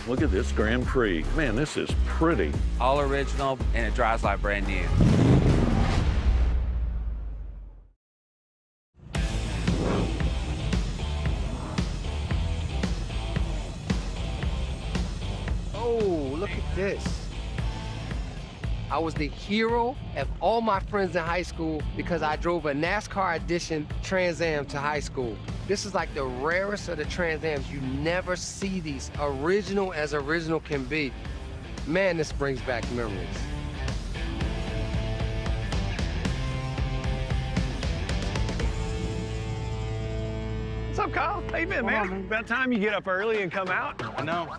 Look at this Grand Prix. Man, this is pretty. All original, and it drives like brand new. Oh, look at this. I was the hero of all my friends in high school because I drove a NASCAR edition Trans Am to high school. This is like the rarest of the Trans Ams. You never see these, original as original can be. Man, this brings back memories. What's up, Kyle? How you been, man? About time you get up early and come out. I know.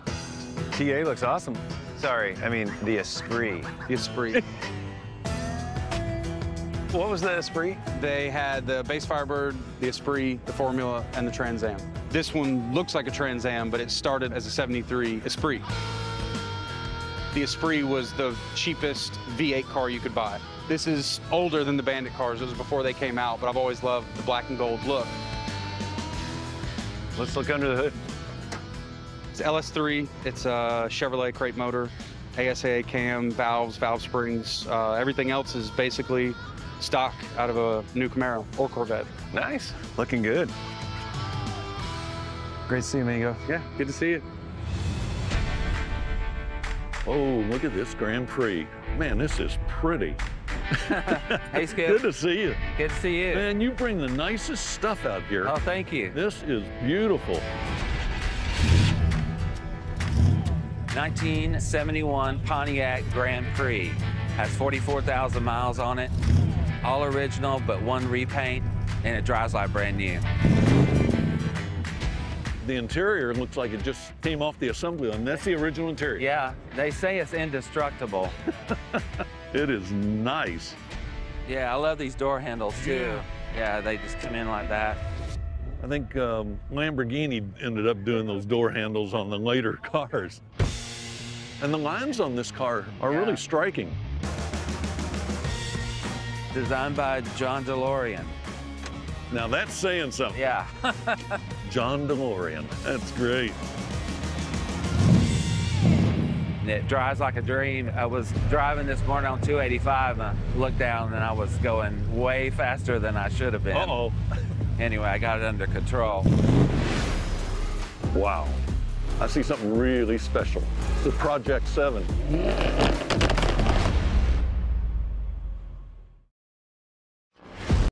TA looks awesome. Sorry, I mean the Esprit. The Esprit. What was the Esprit? They had the base Firebird, the Esprit, the Formula, and the Trans Am. This one looks like a Trans Am, but it started as a '73 Esprit. The Esprit was the cheapest V8 car you could buy. This is older than the Bandit cars. It was before they came out, but I've always loved the black and gold look. Let's look under the hood. It's LS3. It's a Chevrolet crate motor, ASAA cam, valves, valve springs. Everything else is basically stock out of a new Camaro or Corvette. Nice. Looking good. Great to see you, amigo. Yeah, good to see you. Oh, look at this Grand Prix. Man, this is pretty. Hey, Skip. Good to see you. Good to see you. Man, you bring the nicest stuff out here. Oh, thank you. This is beautiful. 1971 Pontiac Grand Prix. Has 44,000 miles on it. All original, but one repaint, and it drives like brand new. The interior looks like it just came off the assembly line. That's the original interior. Yeah, they say it's indestructible. It is nice. Yeah, I love these door handles too. Yeah, they just come in like that. I think Lamborghini ended up doing those door handles on the later cars. And the lines on this car are really striking. Designed by John DeLorean. Now that's saying something. Yeah. John DeLorean, that's great. And it drives like a dream. I was driving this morning on 285 and I looked down and I was going way faster than I should have been. Uh-oh. Anyway, I got it under control. Wow. I see something really special. This is Project 7.